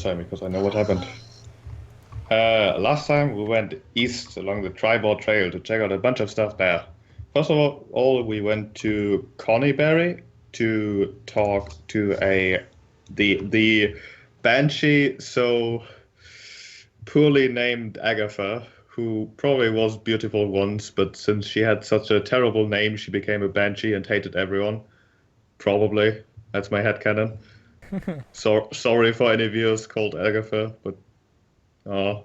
this time because I know what happened. Last time we went east along the Tribord Trail to check out a bunch of stuff there. First of all, we went to Coneyberry to talk to the banshee so poorly named Agatha, who probably was beautiful once, but since she had such a terrible name, she became a banshee and hated everyone. Probably. That's my headcanon. So sorry for any viewers called Agatha, but I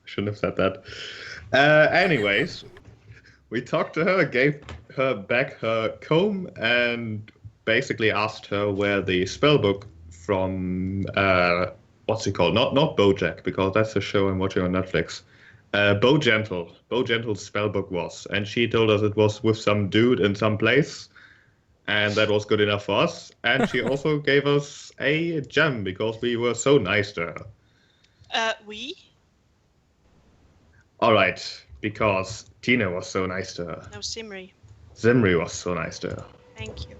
shouldn't have said that. Anyways, we talked to her, gave her back her comb, and basically asked her where the spellbook from what's it called? Not BoJack, because that's a show I'm watching on Netflix. Bojangle's spellbook was, and she told us it was with some dude in some place, and that was good enough for us. And she also gave us a gem because we were so nice to her. We? All right, because Tina was so nice to her. No, Simri. Zimri was so nice to her. Thank you.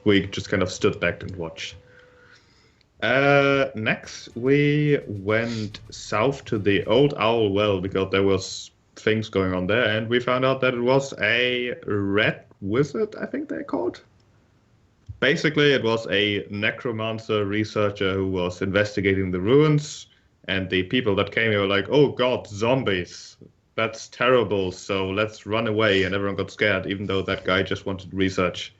We just kind of stood back and watched. Next, we went south to the Old Owl Well because there was things going on there, and we found out that it was a red wizard, I think they're called. Basically, it was a necromancer researcher who was investigating the ruins, and the people that came here were like, oh god, zombies. That's terrible, so let's run away, and everyone got scared, even though that guy just wanted research.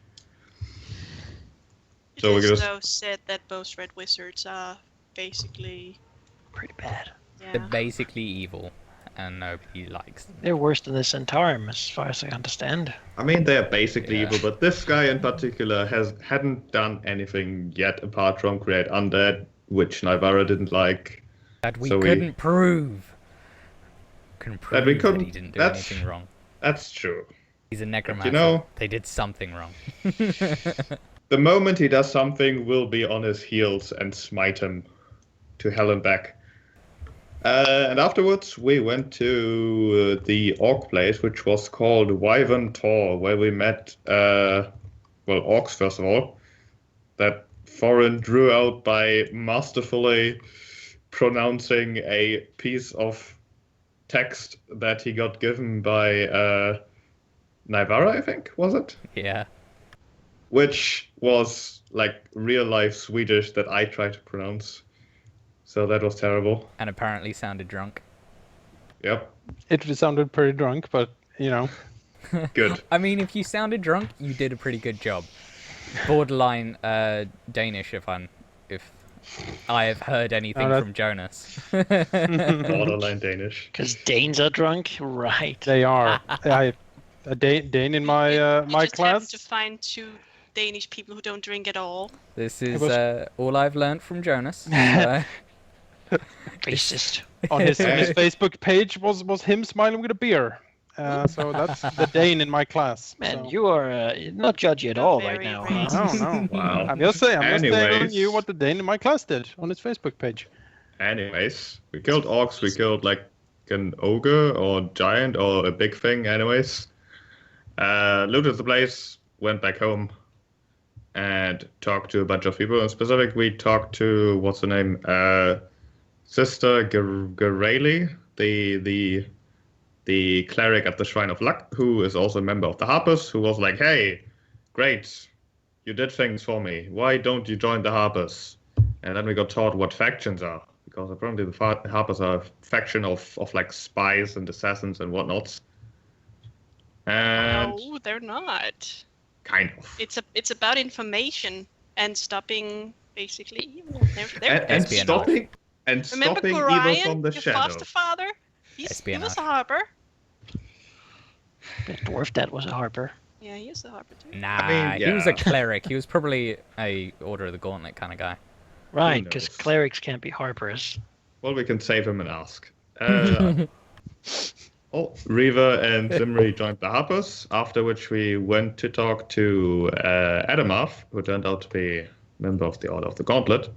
So it is though said that both red wizards are basically pretty bad. Yeah. They're basically evil, and nobody likes them. They're worse than the Centaurum, as far as I understand. I mean, they're basically evil, but this guy in particular hadn't done anything yet apart from create undead, which Naivara didn't like. That we couldn't prove. That he didn't do anything wrong. That's true. He's a necromancer. They did something wrong. The moment he does something, we'll be on his heels and smite him to hell and back. And afterwards, we went to the orc place, which was called Wyvern Tor, where we met, orcs first of all, that Thorin drew out by masterfully pronouncing a piece of text that he got given by Naivara, I think, was it? Yeah. Which was like real life Swedish that I tried to pronounce. So that was terrible. And apparently sounded drunk. Yep. It sounded pretty drunk, but you know. Good. I mean, if you sounded drunk, you did a pretty good job. Borderline Danish, if I have heard anything from Jonas. Borderline Danish. Because Danes are drunk, right? They are. A Dane in my my class. To find two Danish people who don't drink at all. This is all I've learned from Jonas. So. Racist. On his Facebook page was him smiling with a beer. So that's the Dane in my class. Man, you are not judgy at all right now. No. Wow. I'm just saying on you what the Dane in my class did on his Facebook page. Anyways, we killed orcs. We killed like an ogre or giant or a big thing. Anyways. Looted the place, went back home, and talked to a bunch of people. In specific, we talked to, what's her name? Sister Gareli, the cleric at the Shrine of Luck, who is also a member of the Harpers, who was like, hey, great, you did things for me. Why don't you join the Harpers? And then we got taught what factions are, because apparently the Harpers are a faction of like spies and assassins and whatnots. And no, they're not. Kind of. It's about information and stopping basically evil. And stopping Gorion, evil from the your shadow. foster father? He was a harper. The dwarf that was a harper. Yeah, he was a harper too. Nah, he was a cleric. He was probably a Order of the Gauntlet kind of guy. Right, because clerics can't be harpers. Well, we can save him and ask. Reaver and Zimri joined the Harpers, after which we went to talk to Adamath, who turned out to be a member of the Order of the Gauntlet,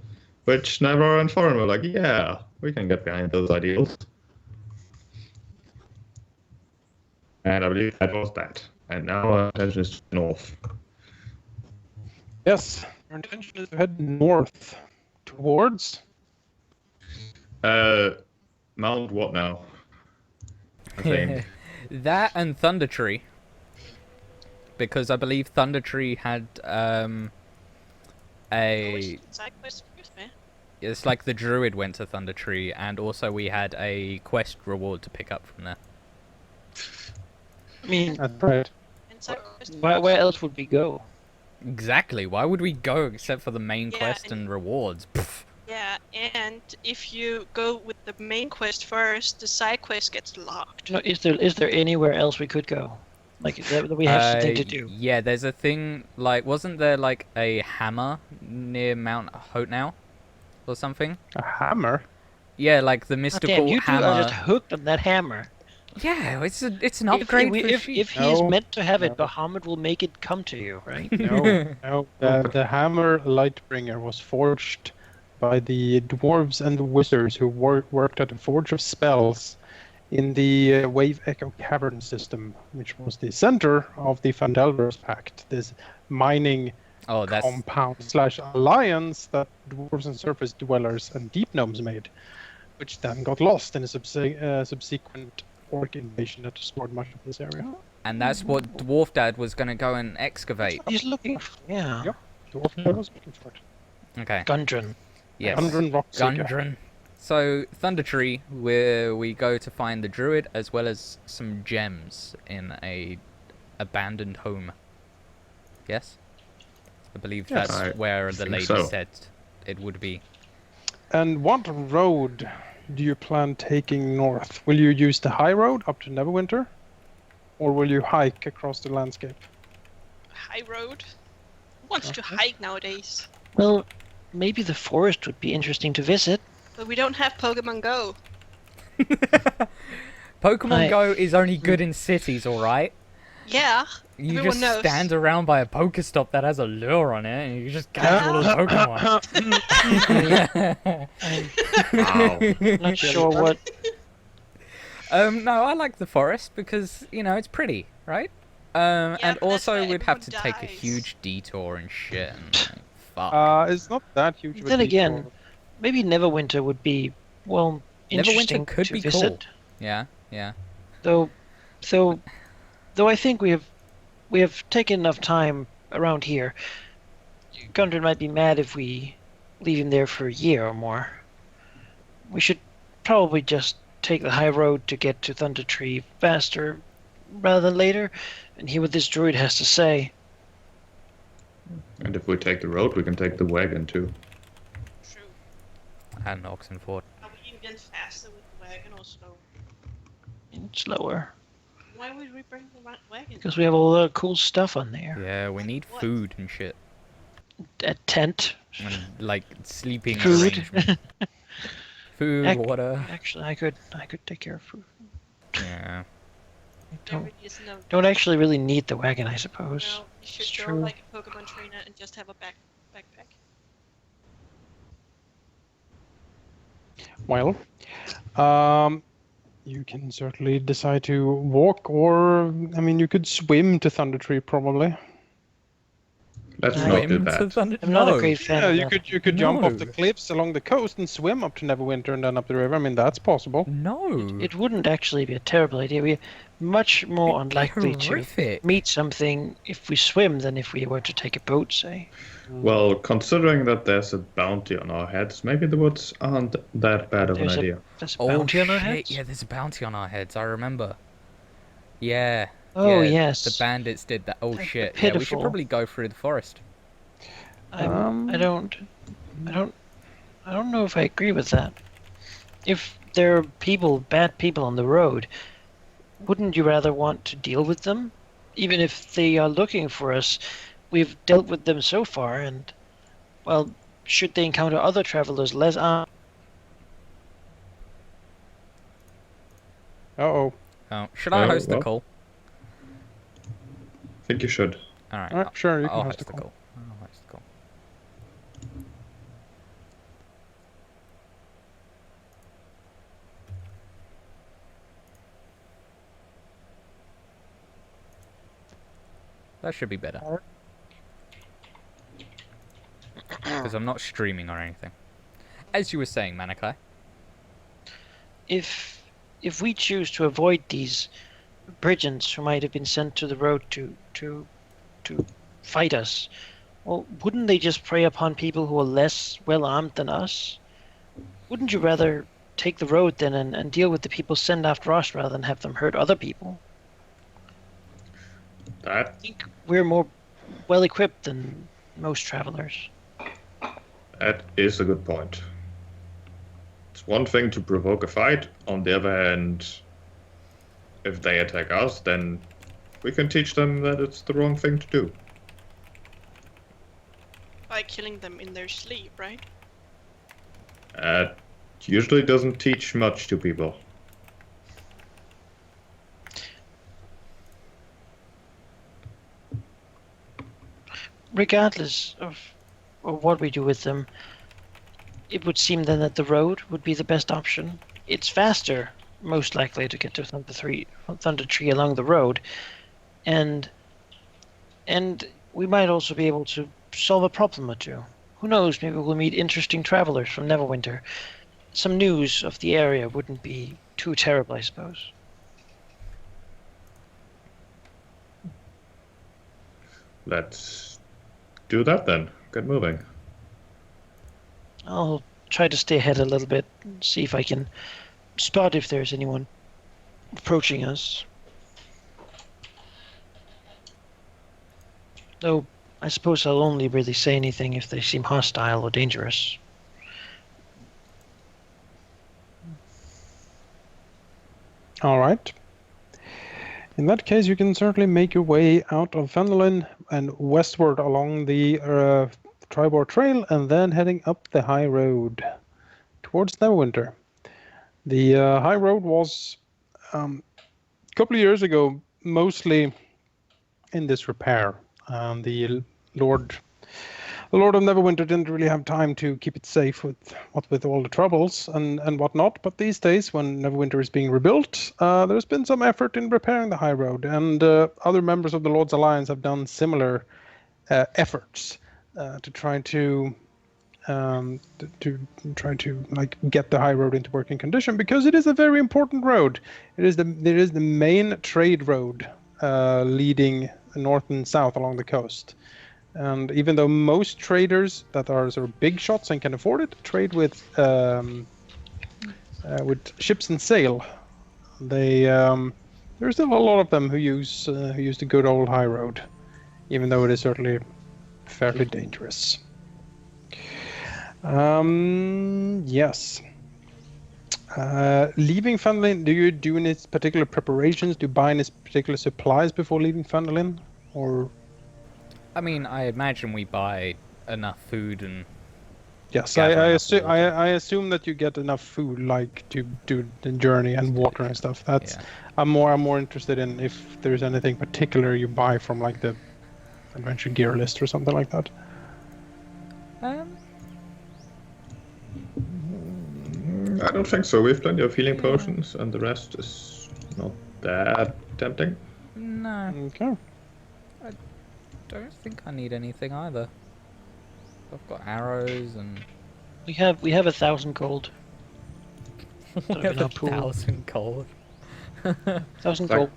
which Naivara and Thorin were like, yeah, we can get behind those ideals. And I believe that was that. And now our attention is north. Yes, our intention is to head north Towards? Mount what now? I think. That and Thunder Tree. Because I believe Thunder Tree had Side quest first, man. it's like the druid went to Thunder Tree, and also we had a quest reward to pick up from there. I mean, That's right. And side quest where first. else would we go? Exactly. Why would we go except for the main Yeah, quest and- and rewards? Pff. Yeah, and if you go with the main quest first, the side quest gets locked. No, is there anywhere else we could go? Like that we have something to do. Yeah, there's a thing like wasn't there like a hammer near Mount Hotnow or something? A hammer? Yeah, like the Oh, mystical damn, you two hammer. are just hooked on that hammer. Yeah, it's an upgrade for If sheep. he is No, meant to have it, no. Bahamut will make it come to you, right? No. The hammer Lightbringer was forged by the dwarves and the wizards who worked at the Forge of Spells in the Wave Echo Cavern system, which was the center of the Fandelverse Pact, this mining Oh, that's compound / alliance that dwarves and surface dwellers and deep gnomes made, which then got lost in a subsequent orc invasion that destroyed much of this area. and that's what Dwarf Dad was gonna go and excavate. He's looking. Yeah. Yep. Dwarf was looking for it. Okay. Gundren. Yes. Gundren Rockseeker. Gundren. So Thunder Tree, where we go to find the druid as well as some gems in a abandoned home. Yes, I believe Yes. that's I where the think lady so. said it would be. And what road do you plan taking north? Will you use the high road up to Neverwinter? Or will you hike across the landscape? High road. Who wants to hike nowadays? Well, maybe the forest would be interesting to visit. But we don't have Pokemon Go. Pokemon I- Go is only good in cities, all right. Yeah, You everyone just knows. stand around by a Pokestop that has a lure on it, and you just catch all those Pokemon. I'm not sure what. No, I like the forest because it's pretty, right? And but that's also where we'd have to everyone take a dies. huge detour and shit. And, fuck. It's not that huge of a Then again, detour. maybe Neverwinter would be interesting could to be visit. cool. Yeah. Though I think we have taken enough time around here. Gundren might be mad if we leave him there for a year or more. We should probably just take the high road to get to Thunder Tree faster rather than later, and hear what this druid has to say. And if we take the road, we can take the wagon too. True. And Oxenford. Are we even faster with the wagon or slow? And slower, Why would we bring the wagon? because we have all the cool stuff on there. Yeah, we need What? food and shit. A tent. And, like, sleeping Food. arrangement. Food, Ac- water. Actually, I could take care of food. Yeah. There really is no. Don't actually really need the wagon, I suppose. No, you should It's go true. like a Pokemon trainer and just have a backpack. Well, you can certainly decide to walk, or you could swim to Thunder Tree probably. That's I- not too Swim to bad. Thunder- I'm not No. a great fan Yeah, of you that. could jump off the No. cliffs along the coast and swim up to Neverwinter and then up the river. That's possible. No. It wouldn't actually be a terrible idea. We're much more unlikely to Horrific. meet something if we swim than if we were to take a boat, say. Well, considering that there's a bounty on our heads, maybe the woods aren't that bad of an There's a- idea. There's a Oh, bounty on our shit, heads? yeah, there's a bounty on our heads, I remember. Yeah. Oh, yeah, yes. The bandits did that. Oh, That's shit. Yeah, we should pitiful. probably go through the forest. I don't know if I agree with that. If there are bad people on the road, wouldn't you rather want to deal with them? Even if they are looking for us, we've dealt with them so far, and, well, should they encounter other travelers less armed, Uh-oh. Oh, should I Oh, host the well. call? I think you should. Alright. Alright, sure, you can I'll host host the the call. call. I'll host the call. That should be better. Alright. Because I'm not streaming or anything. as you were saying, Manakai. If we choose to avoid these brigands who might have been sent to the road to fight us, well, wouldn't they just prey upon people who are less well armed than us? Wouldn't you rather take the road then and deal with the people sent after us rather than have them hurt other people? I think we're more well equipped than most travelers. That is a good point. It's one thing to provoke a fight. On the other hand, if they attack us, then we can teach them that it's the wrong thing to do. By killing them in their sleep, right? Usually doesn't teach much to people. Regardless of what we do with them, it would seem then that the road would be the best option. It's faster, most likely, to get to Thunder Tree along the road, and we might also be able to solve a problem or two. Who knows, maybe we'll meet interesting travelers from Neverwinter. Some news of the area wouldn't be too terrible, I suppose. Let's do that then. Get moving. I'll try to stay ahead a little bit, see if I can spot if there's anyone approaching us. Though, I suppose I'll only really say anything if they seem hostile or dangerous. All right. In that case, you can certainly make your way out of Fendelin and westward along the Tribor Trail, and then heading up the high road towards Neverwinter. The high road was a couple of years ago mostly in disrepair. The Lord of Neverwinter didn't really have time to keep it safe with all the troubles and whatnot. But these days, when Neverwinter is being rebuilt, there's been some effort in repairing the high road, and other members of the Lord's Alliance have done similar efforts to try to like get the high road into working condition, because it is a very important road. It is the main trade road leading north and south along the coast. And even though most traders that are sort of big shots and can afford it trade with ships and sail, there's still a lot of them who use the good old high road, even though it is certainly fairly dangerous. Yes. Leaving Fendelin, do you do any particular preparations? Do you buy any particular supplies before leaving Fendelin, or? I mean, I imagine we buy enough food and. Yes, I assume that you get enough food, like to do the journey and water and stuff. That's yeah. I'm more interested in if there's anything particular you buy from like the adventure gear list or something like that. I don't think so. We have plenty of healing potions, and the rest is not that tempting. No. Okay. I don't think I need anything either. I've got arrows and. We have 1,000 gold. We have 1,000 gold. 1,000 gold.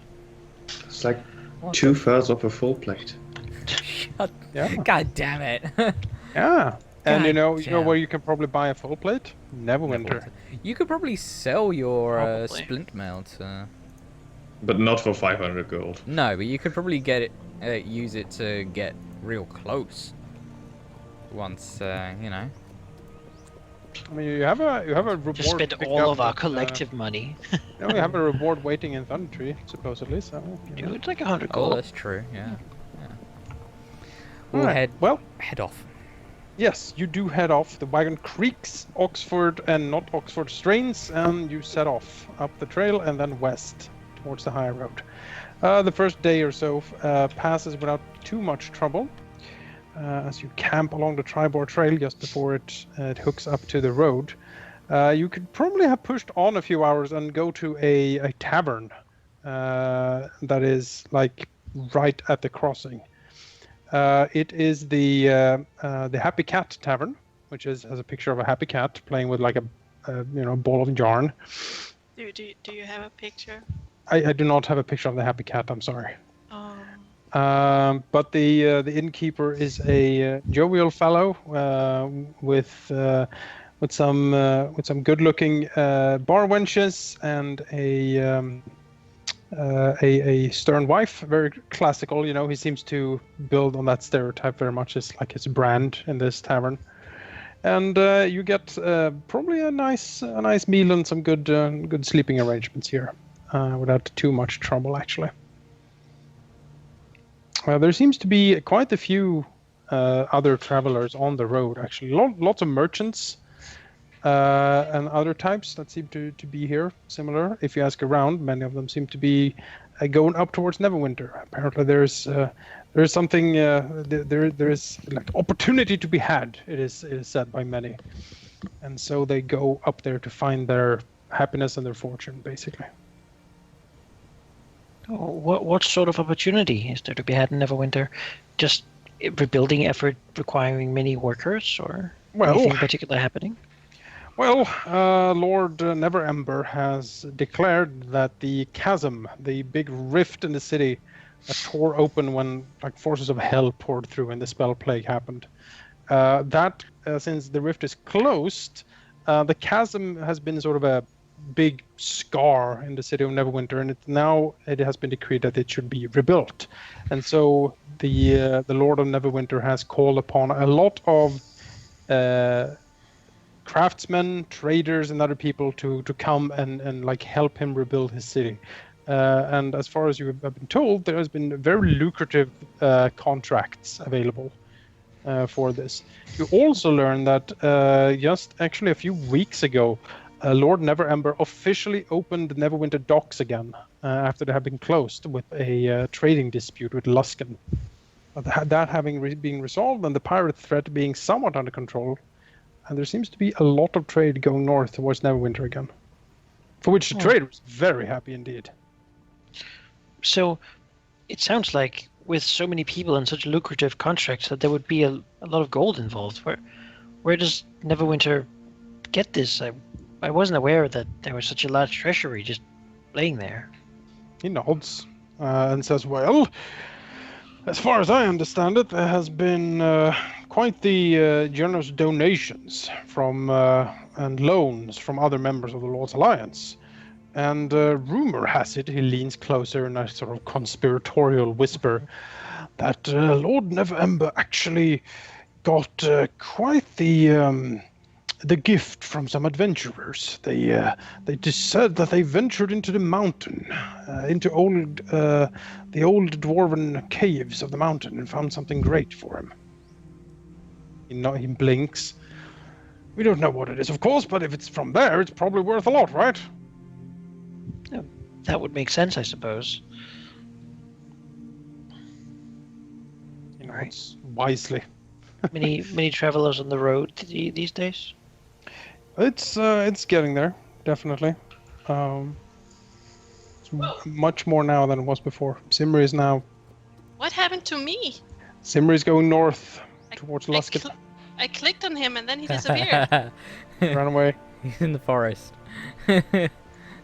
It's like 2/3 of a full plate. Shut. Yeah. God damn it. Yeah. And God you know where you can probably buy a full plate? Neverwinter. You could probably sell your splint mail to. But not for 500 gold. No, but you could probably get it, use it to get real close. Once you know. I mean, you have a reward. Just spend all of our collective money. You know, we have a reward waiting in Thunder Tree, supposedly. So. Dude, it's like 100 gold. Oh, that's true. Yeah. We'll head off. Yes, you do head off. The wagon creaks Oxford and not Oxford strains, and you set off up the trail and then west towards the high road. The first day or so passes without too much trouble as you camp along the Tribor Trail just before it hooks up to the road. You could probably have pushed on a few hours and go to a tavern that is like right at the crossing. It is the Happy Cat Tavern, which has a picture of a happy cat playing with like a ball of yarn. Do you have a picture? I do not have a picture of the happy cat. I'm sorry. But the innkeeper is a jovial fellow with some good-looking bar wenches and a stern wife. Very classical, He seems to build on that stereotype very much as like his brand in this tavern. And you get probably a nice meal and some good sleeping arrangements here, without too much trouble actually. There seems to be quite a few other travelers on the road actually. Lots of merchants and other types that seem to be here. Similar, if you ask around, many of them seem to be going up towards Neverwinter. Apparently, there's something there is like opportunity to be had. It is said by many, and so they go up there to find their happiness and their fortune, basically. Oh, what sort of opportunity is there to be had in Neverwinter? Just a rebuilding effort requiring many workers, or anything particular happening? Well, Lord Neverember has declared that the chasm, the big rift in the city that tore open when like forces of hell poured through and the spell plague happened, since the rift is closed, the chasm has been sort of a big scar in the city of Neverwinter, and it has been decreed that it should be rebuilt. And so the Lord of Neverwinter has called upon a lot of craftsmen, traders, and other people to come and like help him rebuild his city. And as far as you have been told, there has been very lucrative contracts available for this. You also learn that just actually a few weeks ago, Lord Neverember officially opened the Neverwinter docks again after they have been closed with a trading dispute with Luskan. That having been resolved and the pirate threat being somewhat under control, and there seems to be a lot of trade going north towards Neverwinter again, for which the trader was very happy indeed. So it sounds like with so many people and such lucrative contracts that there would be a lot of gold involved. Where does Neverwinter get this? I wasn't aware that there was such a large treasury just laying there. He nods and says, well, as far as I understand it, there has been quite the generous donations from and loans from other members of the Lord's Alliance. And rumor has it, he leans closer in a sort of conspiratorial whisper, that Lord Neverember actually got quite the gift from some adventurers. They just said that they ventured into the mountain, into the old dwarven caves of the mountain, and found something great for him. He blinks. We don't know what it is, of course, but if it's from there, it's probably worth a lot, right? Yeah, that would make sense, I suppose. He nods wisely. Many travelers on the road these days. It's getting there, definitely. It's much more now than it was before. Simri is now. What happened to me? Simri is going north towards Luskan. I clicked on him and then he disappeared. Ran away. He's in the forest.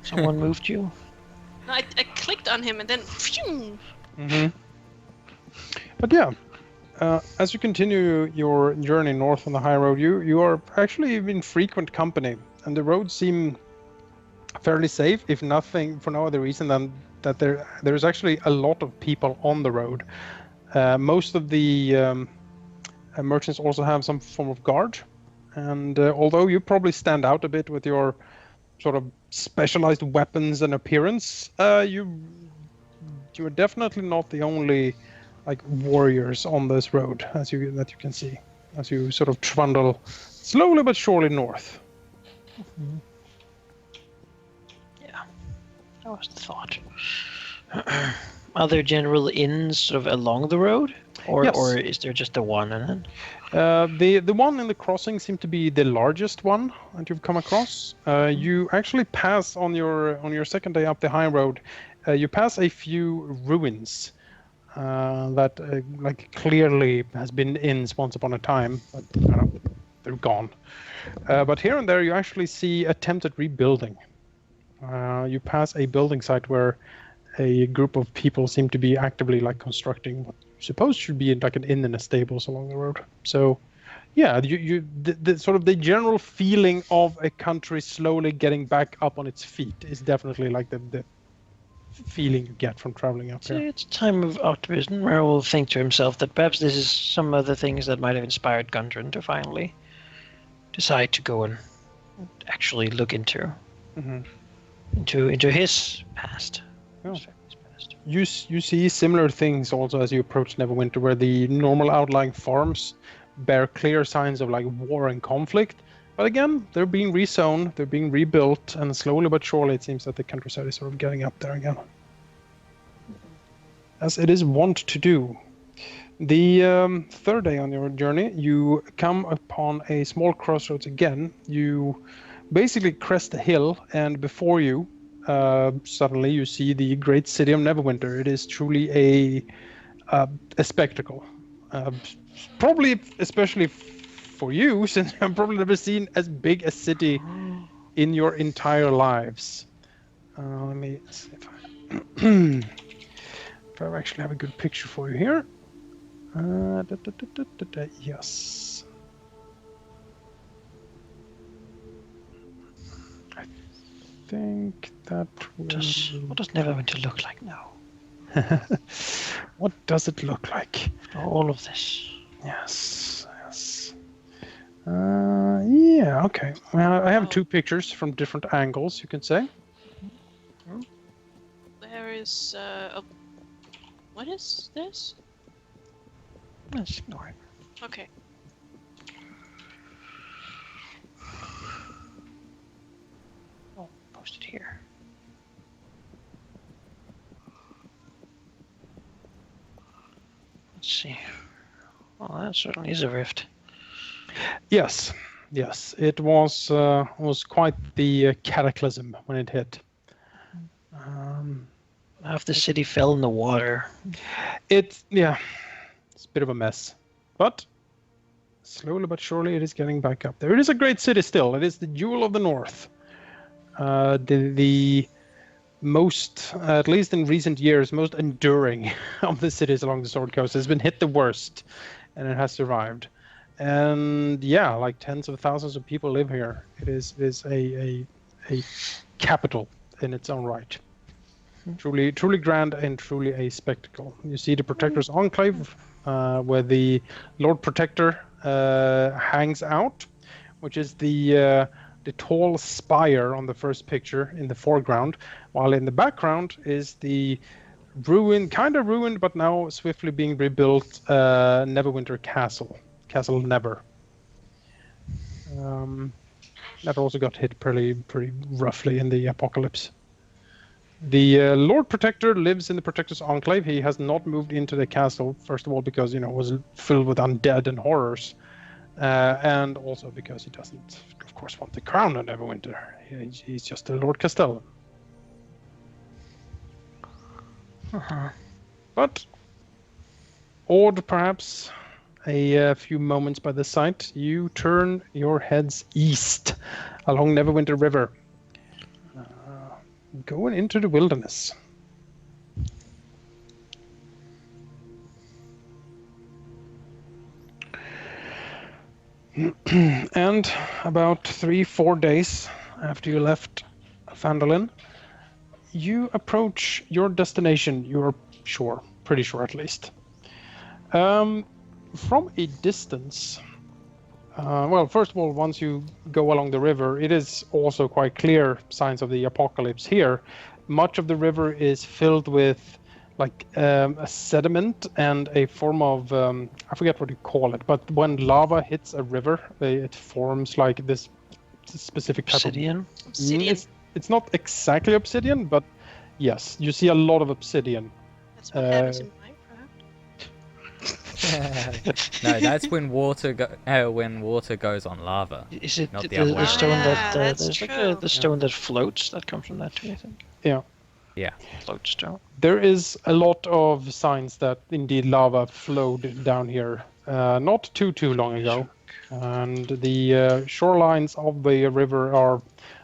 Someone moved you? No, I clicked on him and then. Phew! Mm-hmm. But yeah. As you continue your journey north on the high road, you are actually in frequent company, and the roads seem fairly safe, if nothing for no other reason than that there's actually a lot of people on the road. Most of the merchants also have some form of guard, and although you probably stand out a bit with your sort of specialized weapons and appearance, you are definitely not the only like warriors on this road, that you can see, as you sort of trundle slowly but surely north. Mm-hmm. Yeah, that was the thought. Are there general inns sort of along the road, or Yes. or is there just the one? And then The one in the crossing seemed to be the largest one that you've come across. You actually pass on your second day up the high road. You pass a few ruins. That like clearly has been inns once upon a time, but they're gone. But here and there, you actually see attempts at rebuilding. You pass a building site where a group of people seem to be actively like constructing what you suppose should be like an inn and a stables along the road. So, yeah, the sort of the general feeling of a country slowly getting back up on its feet is definitely like the feeling you get from traveling up here. It's a time of optimism. Rahal will think to himself that perhaps this is some of the things that might have inspired Gundren to finally decide to go and actually look into his past. Oh. His family's past. You see similar things also as you approach Neverwinter, where the normal outlying farms bear clear signs of like war and conflict. But again, they're being resown, they're being rebuilt, and slowly but surely it seems that the countryside is sort of getting up there again. As it is wont to do. The third day on your journey, you come upon a small crossroads again. You basically crest a hill, and before you, suddenly you see the great city of Neverwinter. It is truly a spectacle. Probably especially for you, since I've probably never seen as big a city in your entire lives. Let me see if I actually have a good picture for you here. Yes. I think that What does Neverwinter look like now? What does it look like? All of this. Yes. Yeah, okay. I have two pictures from different angles, you can say. There is what is this? Let's ignore it. Okay. I'll post it here. Let's see. Well, that certainly is a rift. Yes. It was quite the cataclysm when it hit. Half the city fell in the water. It's a bit of a mess, but slowly but surely it is getting back up there. It is a great city still. It is the jewel of the north. The most, at least in recent years, most enduring of the cities along the Sword Coast has been hit the worst, and it has survived. And yeah, like tens of thousands of people live here. It is a capital in its own right. Truly grand and truly a spectacle. You see the Protector's Enclave, where the Lord Protector hangs out, which is the tall spire on the first picture in the foreground, while in the background is the kind of ruined, but now swiftly being rebuilt Neverwinter Castle Never. That also got hit pretty roughly in the apocalypse. The Lord Protector lives in the Protector's Enclave. He has not moved into the castle, first of all because it was filled with undead and horrors, and also because he doesn't, of course, want the crown on Neverwinter. He's just a Lord Castellan. But awed perhaps a few moments by the sight, you turn your heads east along Neverwinter River, going into the wilderness. And about 3-4 days after you left Phandalin, you approach your destination. You're pretty sure at least. From a distance, first of all, once you go along the river, it is also quite clear signs of the apocalypse here. Much of the river is filled with a sediment and a form of, I forget what you call it, but when lava hits a river, it forms like this specific type Obsidian? Obsidian. It's not exactly obsidian, but yes, you see a lot of obsidian. That's what happens in Minecraft. No, that's when water goes on lava. Is it Not the, the other way the stone around. that That's there's true. the stone that floats that comes from that too? I think. Yeah. Yeah. Float stone. There is a lot of signs that indeed lava flowed down here not too long ago, and the shorelines of the river are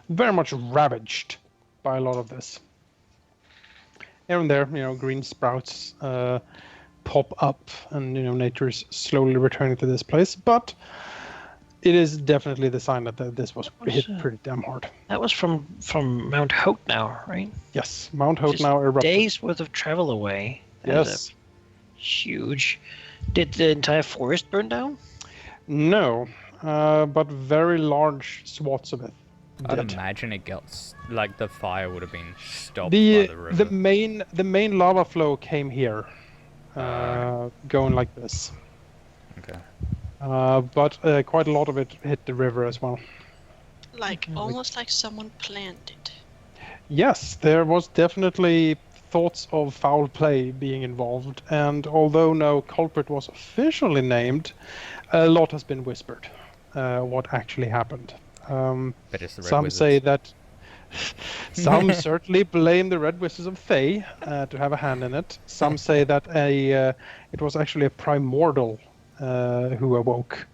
very much ravaged by a lot of this. Here and there, green sprouts pop up, and nature is slowly returning to this place. But it is definitely the sign that this was hit pretty damn hard. That was from Mount Hope now, right? Yes, Mount Hope Just now erupted. days worth of travel away. That is Yes. huge. Did the entire forest burn down? No, but very large swaths of it. I'd did. imagine it gets like the fire would have been stopped by the river. The main lava flow came here, going like this. Okay. But quite a lot of it hit the river as well. Like almost like someone planned it. Yes, there was definitely thoughts of foul play being involved, and although no culprit was officially named, a lot has been whispered what actually happened. But it's the Red Some Wizards. say that some certainly blame the Red Wizards of Thay to have a hand in it. Some say that it was actually a primordial who awoke,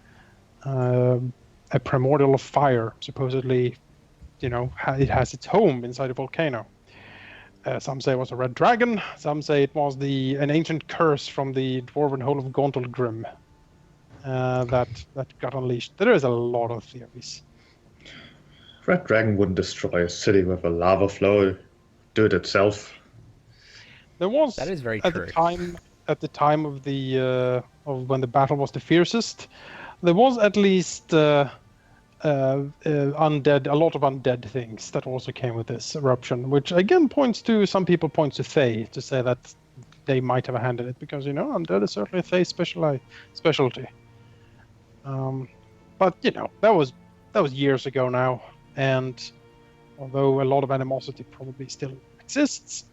a primordial of fire. Supposedly, it has its home inside a volcano. Some say it was a red dragon. Some say it was an ancient curse from the dwarven hole of Gauntlgrim that got unleashed. There is a lot of theories. Red Dragon wouldn't destroy a city with a lava flow. Do it itself. There was That is very at true. the time of the of when the battle was the fiercest, there was at least undead, a lot of undead things that also came with this eruption, which again some people point to Thay to say that they might have a hand in it because undead is certainly Thay's specialty. But that was years ago now, and although a lot of animosity probably still exists,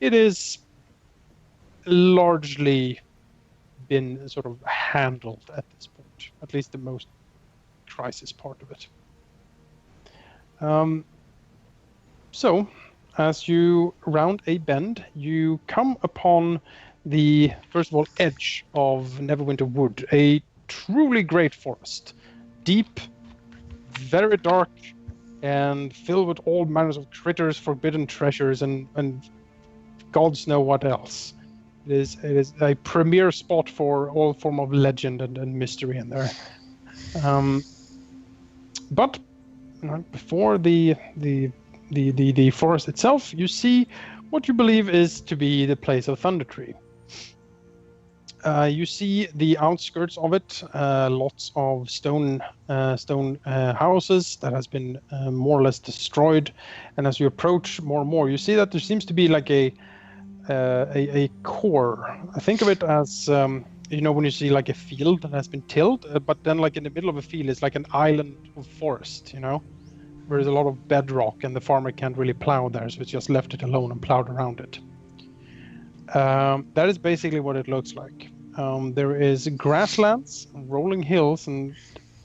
it is largely been sort of handled at this point, at least the most crisis part of it. So, as you round a bend, you come upon the, first of all, edge of Neverwinter Wood, a truly great forest. Deep, very dark, and filled with all manners of critters, forbidden treasures, and gods know what else. It is a premier spot for all form of legend and mystery in there. But before the forest itself, you see what you believe is to be the place of Thundertree. You see the outskirts of it, lots of stone houses that has been more or less destroyed, and as you approach more and more, you see that there seems to be like a core. I think of it as when you see like a field that has been tilled, but then like in the middle of a field is like an island of forest, where there's a lot of bedrock and the farmer can't really plow there, so it's just left it alone and plowed around it. That is basically what it looks like. There is grasslands, rolling hills, and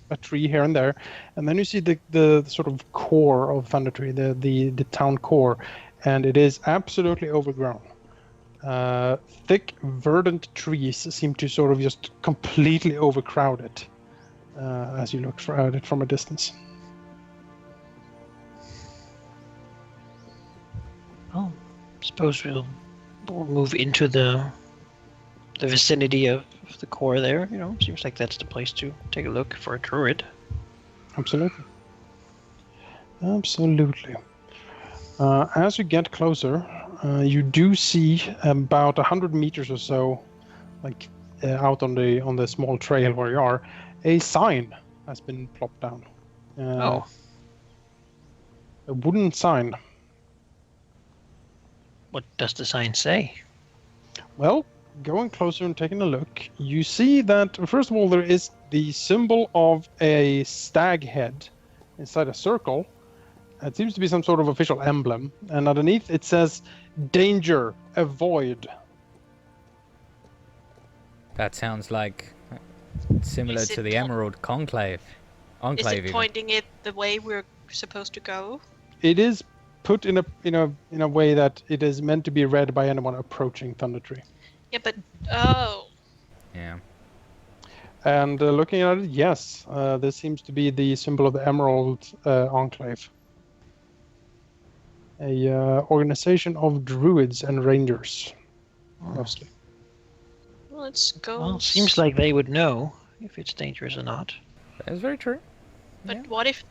a tree here and there, and then you see the sort of core of Thundertree, the town core, and it is absolutely overgrown. Thick, verdant trees seem to sort of just completely overcrowd it as you look at it from a distance. Well, suppose we'll move into the vicinity of the core there. Seems like that's the place to take a look for a druid. Absolutely. As you get closer, you do see about 100 meters or so, like out on the small trail where you are, a sign has been plopped down. A wooden sign. What does the sign say? Well, going closer and taking a look, you see that, first of all, there is the symbol of a stag head inside a circle. It seems to be some sort of official emblem. And underneath it says, "Danger, avoid." That sounds like similar Is to it the Emerald Conclave. Is it even. pointing it the way we're supposed to go? It is put in a way that it is meant to be read by anyone approaching Thundertree. Yeah, but Yeah. And looking at it, yes, this seems to be the symbol of the Emerald Enclave. A organization of druids and rangers, mostly. Well, let's go. Well, seems like they would know if it's dangerous or not. That is very true. But Yeah. what if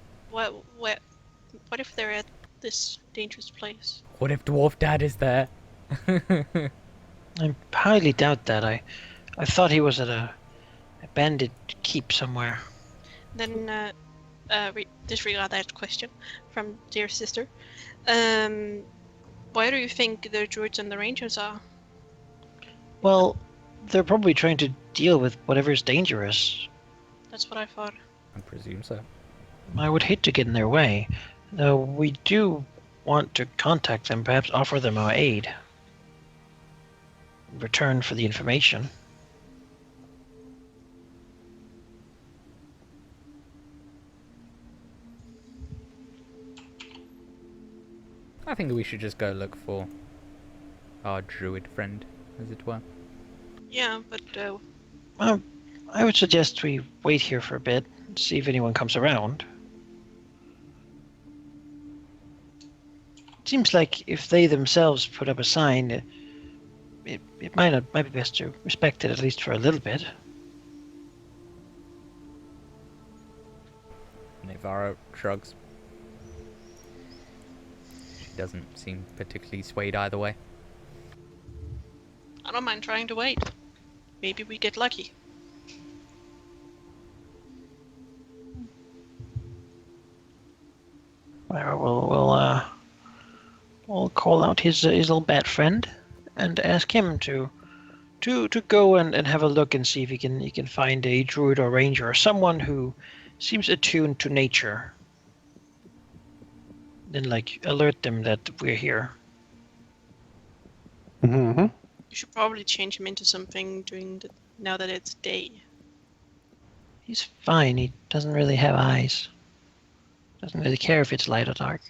they're at this dangerous place? What if Dwarf Dad is there? I highly doubt that. I thought he was at a bandit keep somewhere. Then disregard that question from dear sister. Where do you think the druids and the rangers are? Well, they're probably trying to deal with whatever's dangerous. That's what I thought. I presume so. I would hate to get in their way, though we do want to contact them, perhaps offer them our aid. In return for the information. I think we should just go look for our druid friend, as it were. Yeah, but I would suggest we wait here for a bit, see if anyone comes around. It seems like if they themselves put up a sign, it might be best to respect it at least for a little bit. Navarro shrugs. She doesn't seem particularly swayed either way. I don't mind trying to wait. Maybe we get lucky. We'll call out his little bat friend and ask him to go and have a look and see if he can find a druid or ranger or someone who seems attuned to nature. Then alert them that we're here. Mm-hmm. You should probably change him into something now that it's day. He's fine. He doesn't really have eyes. Doesn't really care if it's light or dark.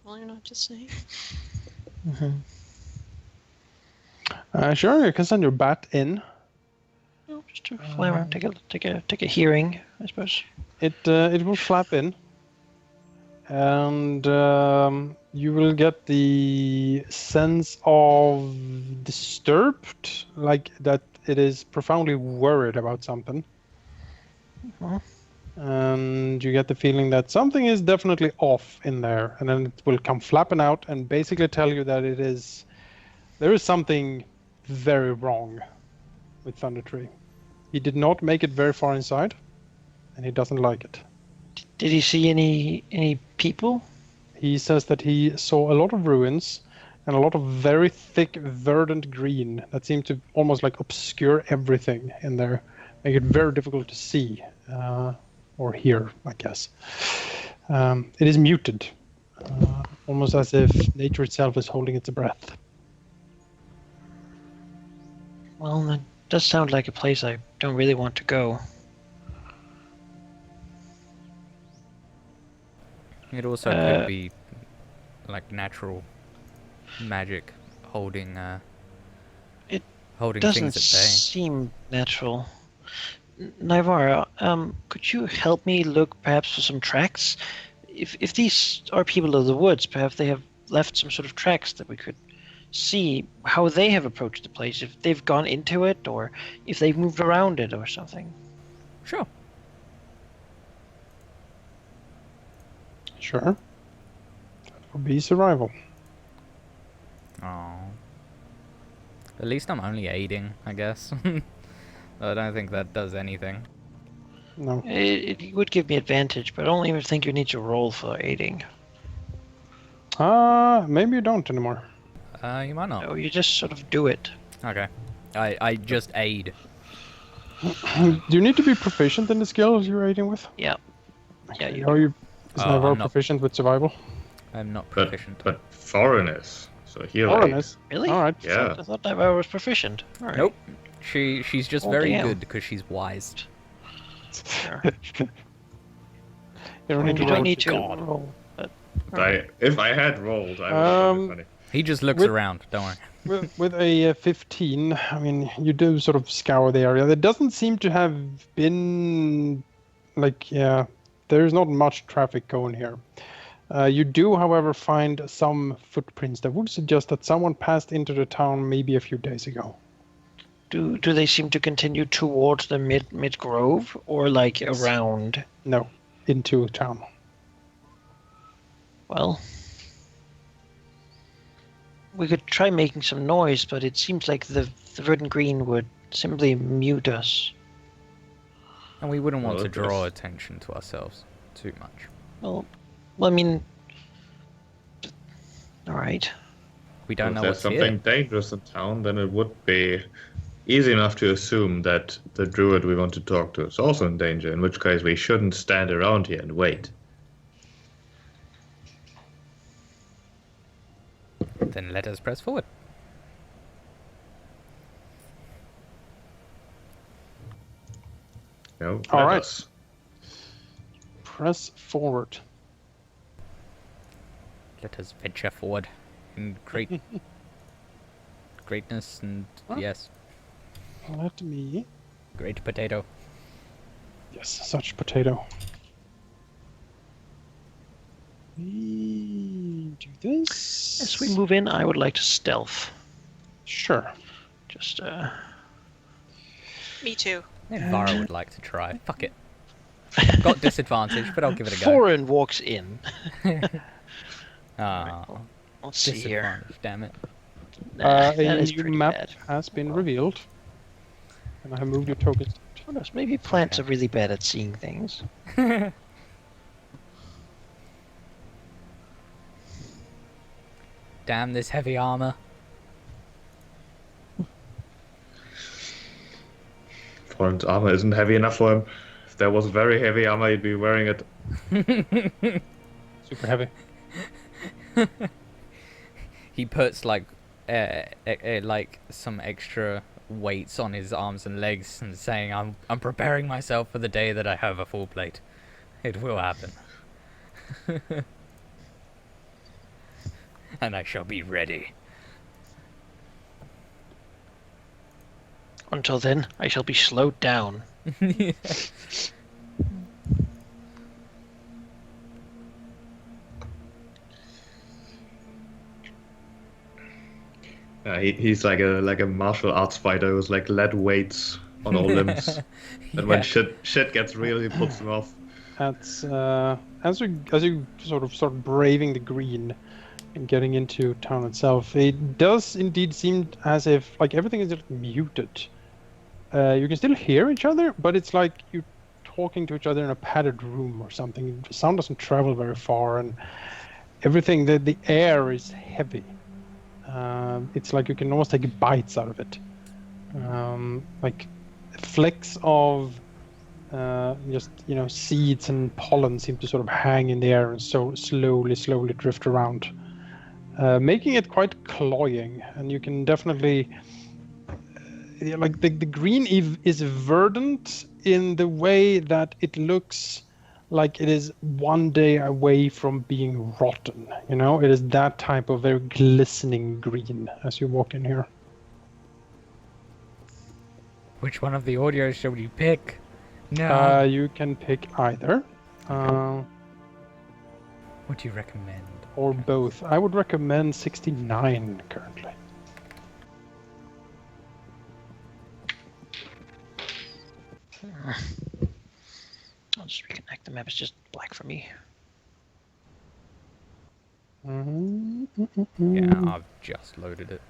Well, you're not just saying. Sure, you can send your bat in. Oh, just to fly around, take a hearing, I suppose. It will flap in, and you will get the sense of disturbed, like that it is profoundly worried about something. And you get the feeling that something is definitely off in there, and then it will come flapping out and basically tell you that there is something very wrong with Thunder Tree. He did not make it very far inside, and he doesn't like it. Did he see any people? He says that he saw a lot of ruins and a lot of very thick verdant green that seem to almost like obscure everything in there, make it very difficult to see or hear, I guess. It is muted, almost as if nature itself is holding its breath. Well, that does sound like a place I don't really want to go. It also could be like natural magic holding It holding Doesn't things at bay. seem natural. Naivara, could you help me look perhaps for some tracks? If these are people of the woods, perhaps they have left some sort of tracks that we could see how they have approached the place, if they've gone into it or if they've moved around it or something. Sure. Sure. That would be survival. Oh. At least I'm only aiding, I guess. I don't think that does anything. No. It would give me advantage, but I don't even think you need to roll for aiding. Maybe you don't anymore. You might not. No, you just sort of do it. Okay. I just aid. Do you need to be proficient in the skills you're aiding with? Yeah. Yeah, you Are you? Is I'm Navarro not. proficient with survival? I'm not But proficient. foreigners. So here Foreigners. Really? All right. Yeah. I thought Navarro was proficient. All right. Nope. She's just Oh, very damn. good because she's wise. Sure. You don't need to You roll don't need for to God. roll. But If I had rolled, I would have done it funny. He just looks around. Don't worry. With a 15, I mean, you do sort of scour the area. There doesn't seem to have been, like, yeah, there's not much traffic going here. You do, however, find some footprints that would suggest that someone passed into the town maybe a few days ago. Do they seem to continue towards the mid grove or like around? No, into town. Well, we could try making some noise, but it seems like the red and green would simply mute us. And we wouldn't want Well, to draw attention to ourselves too much. Well, I mean, all right. We don't If know there's what's something here. dangerous in town, then it would be easy enough to assume that the druid we want to talk to is also in danger, in which case we shouldn't stand around here and wait. Then let us press forward. No, All let right. us. Press forward. Let us venture forward in greatness and Huh? yes, Let me. great potato. Yes, such potato. We do this. As we move in, I would like to stealth. Sure. Just Me too. Vara would like to try. Fuck it. Got disadvantage, but I'll give it a go. Foreign walks in. Ah, Let's see here. disadvantage, damn it. Nah, that A is new pretty map bad. has been revealed. And I have moved your tokens. Who knows? Maybe plants are really bad at seeing things. Damn this heavy armor. Foreign's armor isn't heavy enough for him. If there was very heavy armor, he'd be wearing it. Super heavy. He puts like some extra weights on his arms and legs and saying, I'm preparing myself for the day that I have a full plate. It will happen. And I shall be ready. Until then, I shall be slowed down. He's like a martial arts fighter who's like lead weights on all limbs. And when shit gets real, he puts them off. That's as you sort of start braving the green and getting into town itself, it does indeed seem as if like everything is just muted. You can still hear each other, but it's like you're talking to each other in a padded room or something. The sound doesn't travel very far, and everything the air is heavy. It's like you can almost take bites out of it. Like flecks of just seeds and pollen seem to sort of hang in the air and so slowly drift around, making it quite cloying. And you can definitely like the green is verdant in the way that it looks like it is one day away from being rotten. It is that type of very glistening green as you walk in here. Which one of the audios should you pick? No. You can pick either. What do you recommend? Or both. I would recommend 69 currently. I'll just reconnect. The map is just black for me. Yeah, I've just loaded it.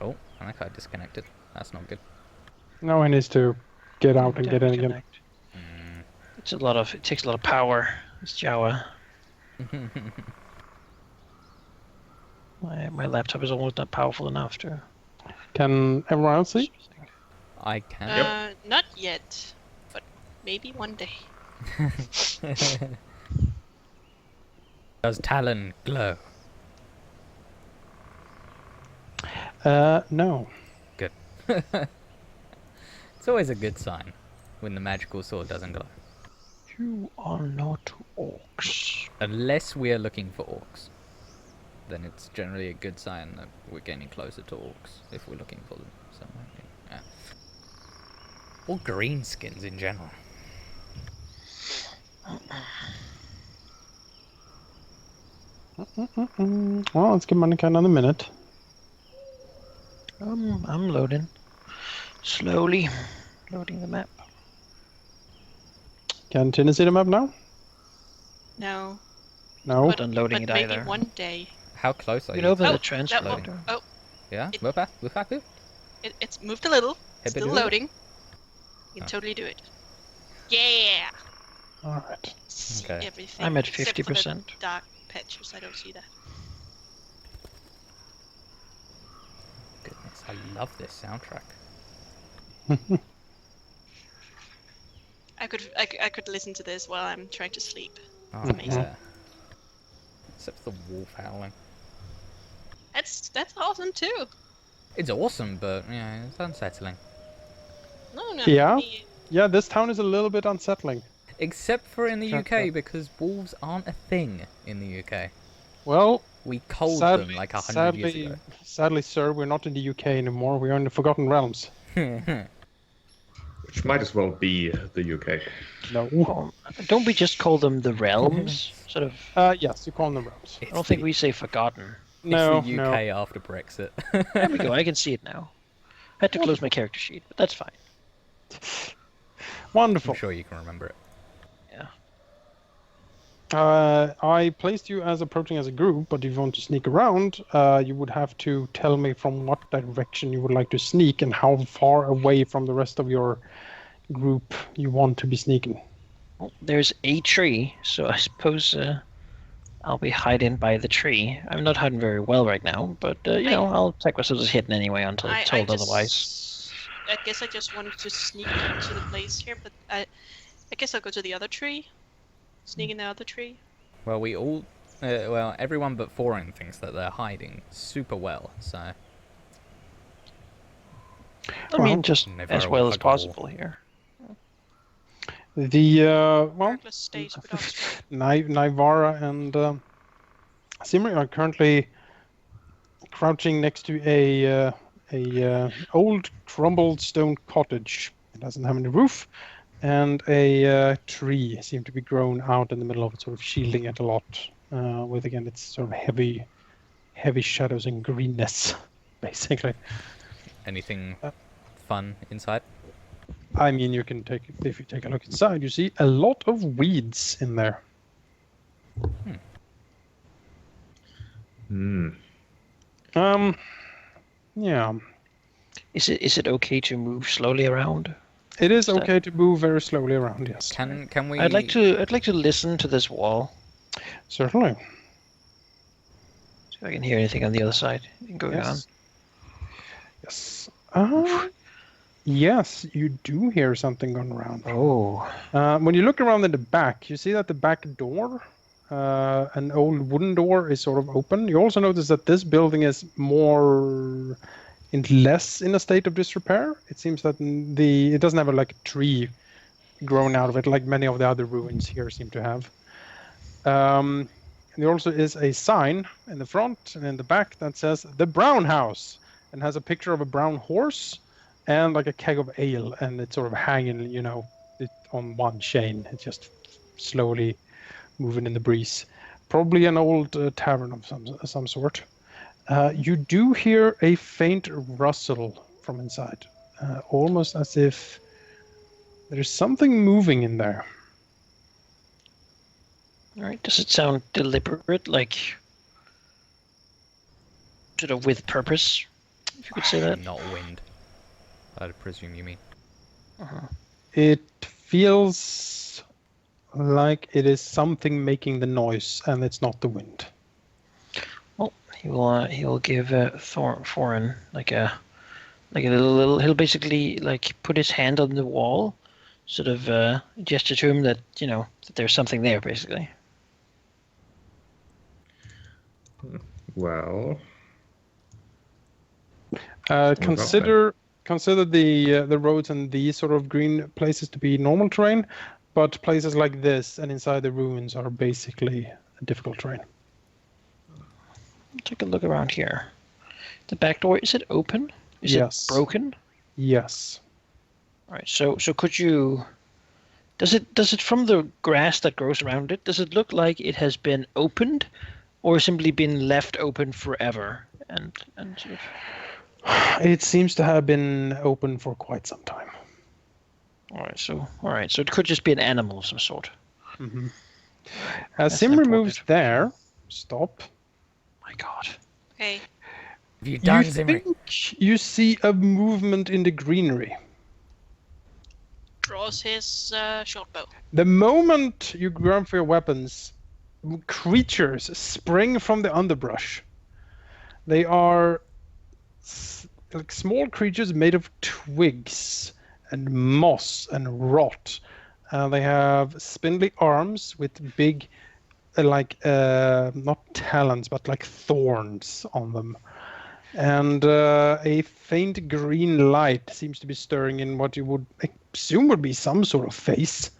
Oh, I think I disconnected. That's not good. No one needs to get out and get in again. Connect. It takes a lot of power. It's Java. My laptop is almost not powerful enough to. Can everyone else see? I can. Not yet, but maybe one day. Does Talon glow? No. Good. It's always a good sign when the magical sword doesn't glow. You are not orcs. Unless we are looking for orcs, then it's generally a good sign that we're getting closer to orcs if we're looking for them somewhere. Yeah. Or greenskins in general. Well, let's give Monica another minute. I'm loading. Slowly. Loading the map. Can Tina see the map now? No. No. Not done loading But it maybe either. one day. How close are You you? can open Oh, the that translator. Oh, Yeah? It- Lukaku? it's moved a little. Still Hibbidi-hoobidi? loading. You can Oh. totally do it. Yeah! All right. See Okay. everything. I'm at except for the 50%. dark patches. I don't see that. Goodness, I love this soundtrack. I could listen to this while I'm trying to sleep. Oh, amazing. yeah. Except for the wolf howling. That's awesome too. It's awesome, but yeah, it's unsettling. No. Yeah? Yeah, this town is a little bit unsettling. Except for in the Check UK, that. because wolves aren't a thing in the UK. Well, We culled sadly, them like 100 years sadly, sir, we're not in the UK anymore. We're in the Forgotten Realms. ago. Which might as well be the UK. No. Don't we just call them the realms? Sort of. Yes, you call them realms. I don't think we say forgotten. No, It's the no. UK after Brexit. There we go. I can see it now. I had to close my character sheet, but that's fine. Wonderful. I'm sure you can remember it. I placed you as approaching as a group, but if you want to sneak around, you would have to tell me from what direction you would like to sneak and how far away from the rest of your group you want to be sneaking. Well, there's a tree, so I suppose I'll be hiding by the tree. I'm not hiding very well right now, but you know, I'll take myself as hidden anyway until told otherwise. I guess I just wanted to sneak into the place here, but I guess I'll go to the other tree. Sneak in the other tree. Well, we all... well, everyone but Foreign thinks that they're hiding super well, so... I mean, just Never as well as like a wall. possible here. The well, Douglas stays with us. Nivara and Simri are currently crouching next to a old crumbled stone cottage. It doesn't have any roof, and a tree seemed to be grown out in the middle of it, sort of shielding it a lot. With again, its sort of heavy shadows and greenness, basically. Anything fun inside? I mean, you can take if you take a look inside, you see a lot of weeds in there. Yeah. Is it okay to move slowly around? It is that- okay to move very slowly around, yes. Can we... I'd like to listen to this wall. Certainly. See if I can hear anything on the other side going on. Yes. Yes, you do hear something going around. Oh. When you look around in the back, you see that the back door, an old wooden door, is sort of open. You also notice that this building is less in a state of disrepair. It seems that it doesn't have a tree grown out of it like many of the other ruins here seem to have. And there also is a sign in the front and in the back that says the Brown House and has a picture of a brown horse and like a keg of ale, and it's sort of hanging, it on one chain. It's just slowly moving in the breeze. Probably an old tavern of some sort. You do hear a faint rustle from inside, almost as if there's something moving in there. All right. Does it sound deliberate, like sort of with purpose? If you could say that. Not wind. I'd presume you mean. It feels like it is something making the noise, and it's not the wind. Well, he'll give Foreign like a little. He'll basically put his hand on the wall, sort of gesture to him that that there's something there, basically. Well, Consider the roads and these sort of green places to be normal terrain, but places like this and inside the ruins are basically a difficult terrain. Take a look around here. The back door, is it open? Is Yes. it broken? Yes. All right. So could you? Does it from the grass that grows around it? Does it look like it has been opened, or simply been left open forever? And sort of. It seems to have been open for quite some time. All right. So it could just be an animal of some sort. As That's Simmer important. moves there, stop. My God. Okay. Have you You done, Zimri? think you see a movement in the greenery. Draws his short bow. The moment you grab for your weapons, creatures spring from the underbrush. They are like small creatures made of twigs and moss and rot. They have spindly arms with big, not talons, but like thorns on them. And a faint green light seems to be stirring in what you would assume would be some sort of face.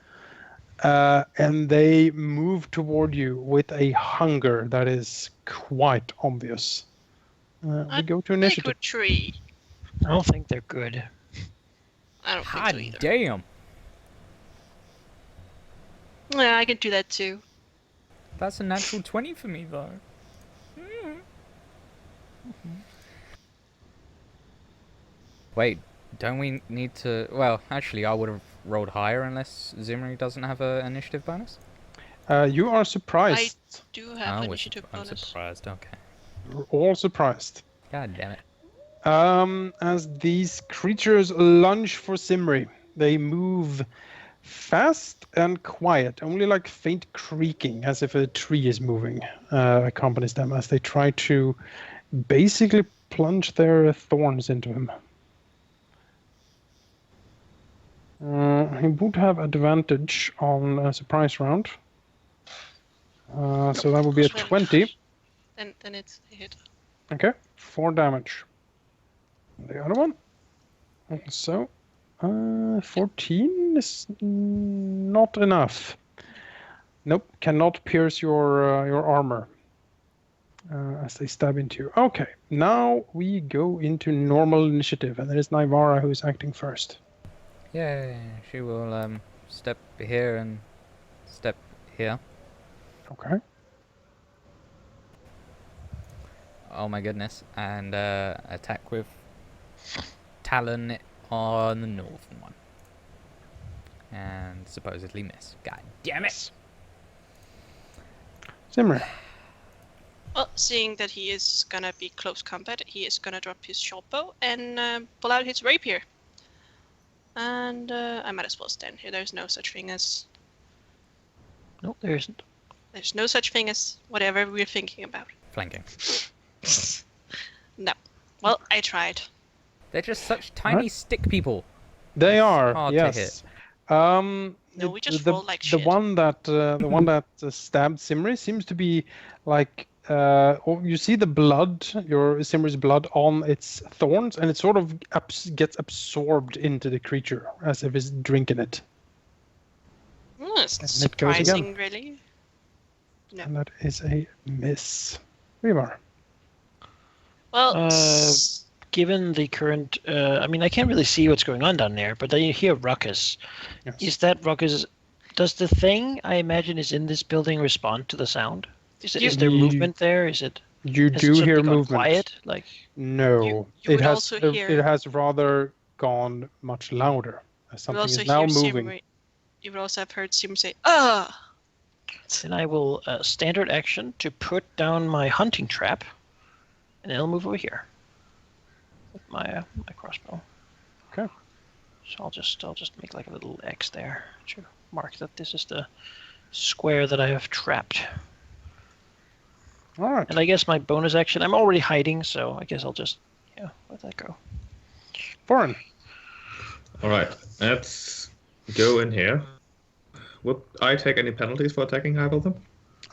And they move toward you with a hunger that is quite obvious. We go to initiative. Liquid tree. I don't think they're good. I don't think so Hot either. damn. Yeah, I can do that too. That's a natural 20 for me, though. Wait, don't we need to... Well, actually, I would have rolled higher unless Zimri doesn't have an initiative bonus. You are surprised. Do have Oh, initiative I'm bonus. surprised, okay. You're all surprised. God damn it. As these creatures lunge for Simri, they move fast and quiet, only like faint creaking as if a tree is moving accompanies them as they try to basically plunge their thorns into him. He would have advantage on a surprise round. So that would be a 20. Then it's a hit. Okay, 4 damage. The other one. So, 14 is not enough. Nope, cannot pierce your armor as they stab into you. Okay, now we go into normal initiative, and it is Naivara who is acting first. Yeah, she will step here and step here. Okay. Oh my goodness. And attack with Talon on the northern one. And supposedly miss. God damn it! Simmer. Well, seeing that he is gonna be close combat, he is gonna drop his short bow and pull out his rapier. And I might as well stand here. There's no such thing as... No, there isn't. There's no such thing as whatever we're thinking about. Flanking. No. Well, I tried. They're just such tiny stick people. They are, hard to yes. No, we just roll like the shit. one that stabbed Simri seems to be like you see the blood, your Simri's blood on its thorns, and it sort of gets absorbed into the creature as if it's drinking it. It's And it goes again. surprising, really. No. And that is a miss. Revar. Well, Given the current, I mean, I can't really see what's going on down there, but then you hear ruckus. Yes. Is that ruckus? Does the thing I imagine is in this building respond to the sound? Is there movement there? Is it? You Has do it suddenly hear gone movement. Quiet, like. No, You it would has. also hear- It has rather gone much louder. As you something also is now hear moving. Simri. You would also have heard Simri say, "Ah!" Then I will standard action to put down my hunting trap, and then I'll move over here with my my crossbow. Okay. So I'll just make like a little X there to mark that this is the square that I have trapped. All right. And I guess my bonus action, I'm already hiding, so I guess I'll just let that go. Foreign. All right, let's go in here. Would I take any penalties for attacking either of them?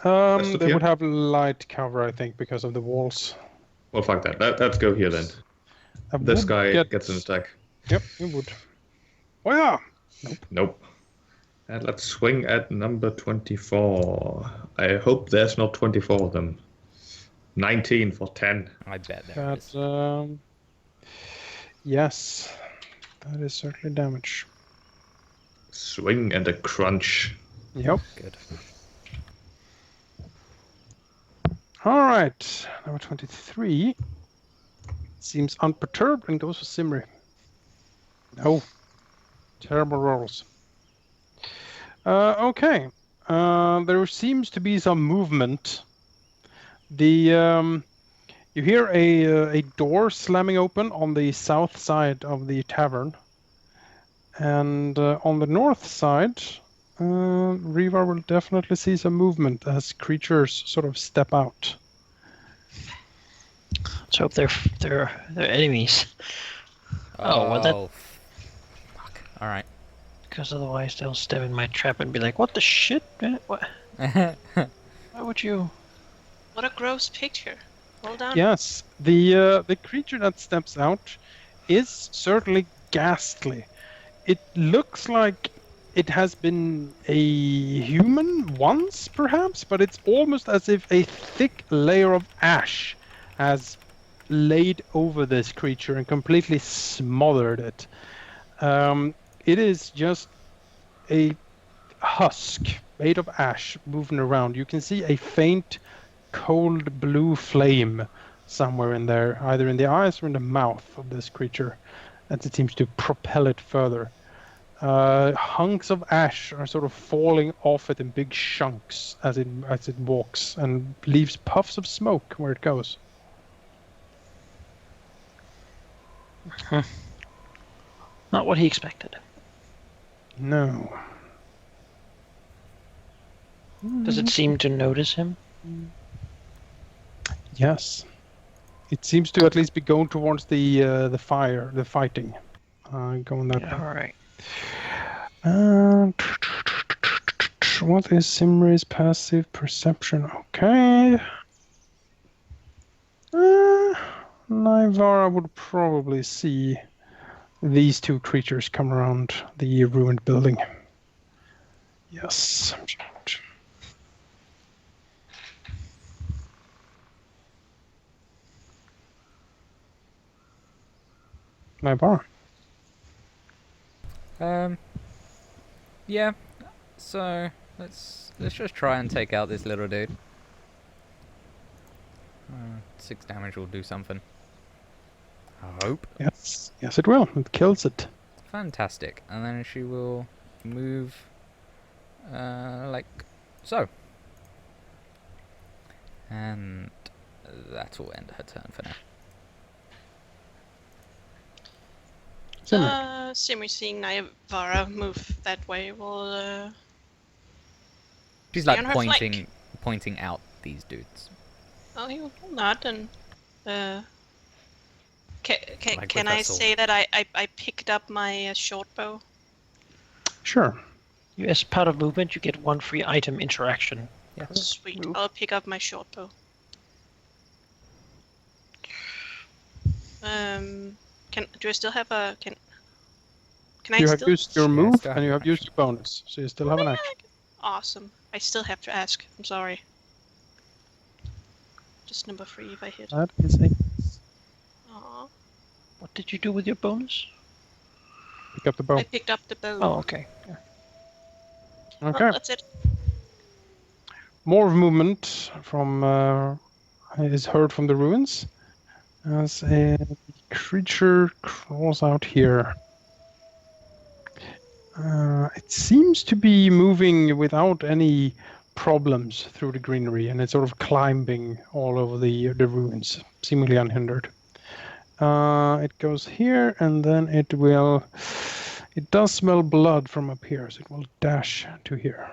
Rest of They here? would have light cover, I think, because of the walls. Well, fuck that. Let's go here then. I This would guy get- gets an attack. Yep, you would. Oh yeah. Nope. And let's swing at number 24. I hope there's not 24 of them. 19 for 10. I bet there is. That, yes, that is certainly damage. Swing and a crunch. Yep. Good. All right, number 23 seems unperturbed and goes for Simri. No. Terrible rolls. Okay. There seems to be some movement. You hear a door slamming open on the south side of the tavern, and on the north side, Revar will definitely see some movement as creatures sort of step out. Let's hope they're enemies. Oh, well, that- Fuck. All right. Because otherwise they'll step in my trap and be like, "What the shit? What? Why would you?" What a gross picture. Hold on. Yes, the creature that steps out is certainly ghastly. It looks like it has been a human once, perhaps, but it's almost as if a thick layer of ash has laid over this creature and completely smothered it. It is just a husk made of ash moving around. You can see a faint, cold blue flame somewhere in there, either in the eyes or in the mouth of this creature, as it seems to propel it further. Hunks of ash are sort of falling off it in big chunks as it walks, and leaves puffs of smoke where it goes. Not what he expected. No. Does it seem to notice him? Yes. It seems to at least be going towards the fire, the fighting. Going that way. All right. What is Simri's passive perception? Okay. Naivara would probably see these two creatures come around the ruined building. Yes. Naivara. Yeah. So let's just try and take out this little dude. 6 damage will do something. I hope. Yes. Yes, it will. It kills it. Fantastic. And then she will move, like so. And that will end her turn for now. Simri. Simri seeing Naivara move that way will She's stay like on her flank. pointing out these dudes. Oh, he will not, and can Like can with I her sword. say that I picked up my short bow? Sure. You, as part of movement, you get 1 free item interaction. Yeah. Sweet. Move. I'll pick up my short bow. Do I still have a can I You have still? used your Yeah, move still have and you an have used your bonus, so you still have an action. Awesome. I still have to ask. I'm sorry. Just number 3 if I hit. That is a Aw. What did you do with your bonus? pick up the bow. I picked up the bow. Oh, okay. Yeah. Well, Okay. that's it. More movement from is heard from the ruins as a creature crawls out here. It seems to be moving without any problems through the greenery, and it's sort of climbing all over the ruins, seemingly unhindered. It goes here, and then it will. It does smell blood from up here, so it will dash to here.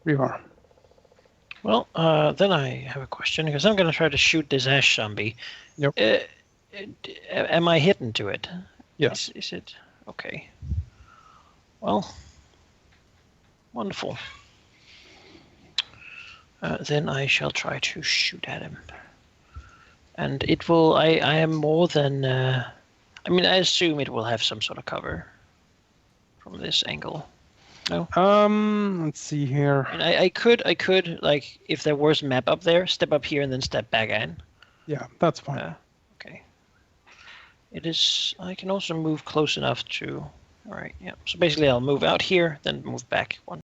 Revar. Well, then I have a question, because I'm going to try to shoot this ash zombie. Yep. Am I hidden to it? Yes. Is it? Okay. Well, wonderful. Then I shall try to shoot at him. And it will, I am more than, I mean, I assume it will have some sort of cover from this angle. No. Let's see here. And I could like if there was a map up there, step up here and then step back in. Yeah, that's fine. Okay. It is. I can also move close enough to. All right. Yeah. So basically, I'll move out here, then move back one.